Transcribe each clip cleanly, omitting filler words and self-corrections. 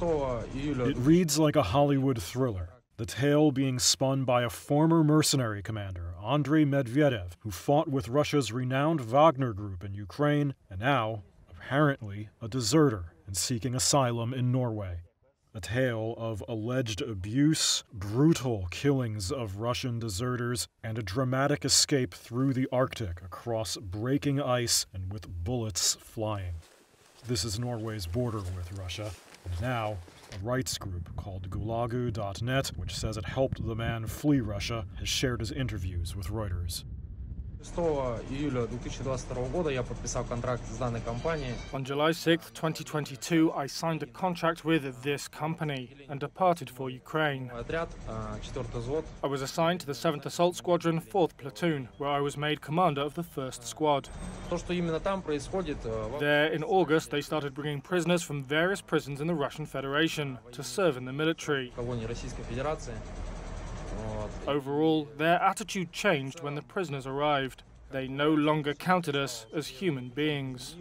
It reads like a Hollywood thriller, the tale being spun by a former mercenary commander, Andrei Medvedev, who fought with Russia's renowned Wagner group in Ukraine, and now, apparently, a deserter and seeking asylum in Norway. A tale of alleged abuse, brutal killings of Russian deserters, and a dramatic escape through the Arctic across breaking ice and with bullets flying. This is Norway's border with Russia, and now a rights group called Gulagu.net, which says it helped the man flee Russia, has shared his interviews with Reuters. On July 6, 2022, I signed a contract with this company and departed for Ukraine. I was assigned to the 7th Assault Squadron, 4th Platoon, where I was made commander of the 1st Squad. There, in August, they started bringing prisoners from various prisons in the Russian Federation to serve in the military. Overall, their attitude changed when the prisoners arrived. They no longer counted us as human beings.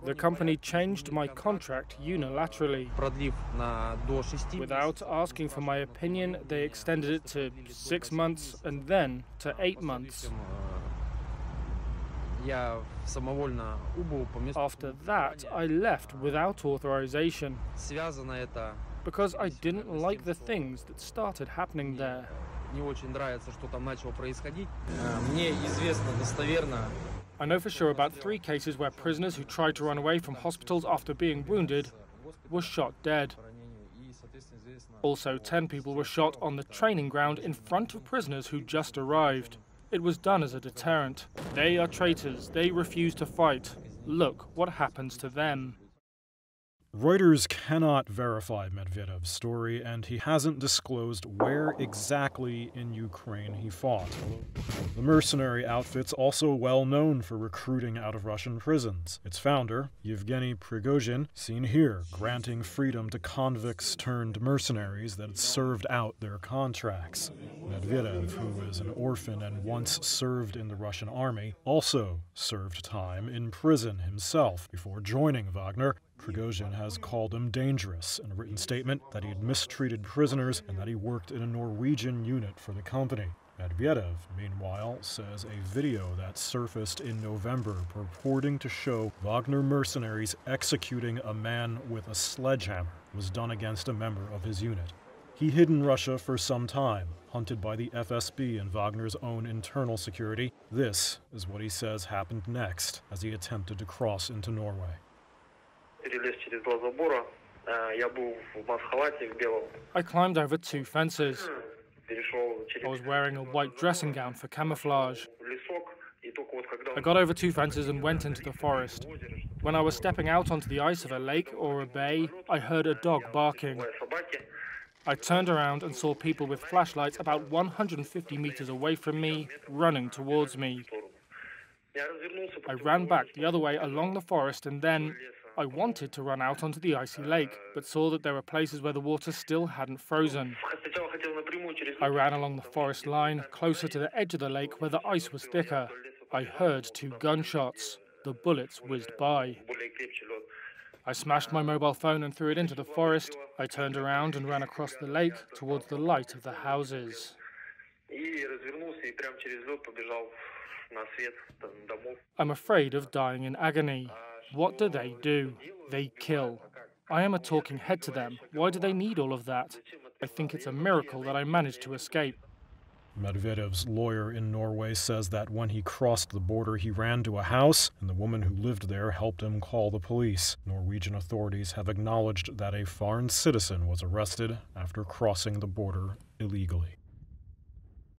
The company changed my contract unilaterally. Without asking for my opinion, they extended it to 6 months and then to 8 months. After that, I left without authorization because I didn't like the things that started happening there. I know for sure about 3 cases where prisoners who tried to run away from hospitals after being wounded were shot dead. Also, 10 people were shot on the training ground in front of prisoners who just arrived. It was done as a deterrent. They are traitors. They refuse to fight. Look what happens to them. Reuters cannot verify Medvedev's story, and he hasn't disclosed where exactly in Ukraine he fought. The mercenary outfit's also well known for recruiting out of Russian prisons. Its founder, Yevgeny Prigozhin, seen here granting freedom to convicts turned mercenaries that had served out their contracts. Medvedev, who is an orphan and once served in the Russian army, also served time in prison himself before joining Wagner. Prigozhin has called him dangerous in a written statement, that he had mistreated prisoners, and that he worked in a Norwegian unit for the company. Medvedev, meanwhile, says a video that surfaced in November purporting to show Wagner mercenaries executing a man with a sledgehammer was done against a member of his unit. He hid in Russia for some time, hunted by the FSB and Wagner's own internal security. This is what he says happened next as he attempted to cross into Norway. I climbed over 2 fences. I was wearing a white dressing gown for camouflage. I got over 2 fences and went into the forest. When I was stepping out onto the ice of a lake or a bay, I heard a dog barking. I turned around and saw people with flashlights about 150 meters away from me, running towards me. I ran back the other way along the forest, and then I wanted to run out onto the icy lake, but saw that there were places where the water still hadn't frozen. I ran along the forest line, closer to the edge of the lake where the ice was thicker. I heard 2 gunshots. The bullets whizzed by. I smashed my mobile phone and threw it into the forest. I turned around and ran across the lake towards the light of the houses. I'm afraid of dying in agony. What do? They kill. I am a talking head to them. Why do they need all of that? I think it's a miracle that I managed to escape. Medvedev's lawyer in Norway says that when he crossed the border, he ran to a house, and the woman who lived there helped him call the police. Norwegian authorities have acknowledged that a foreign citizen was arrested after crossing the border illegally.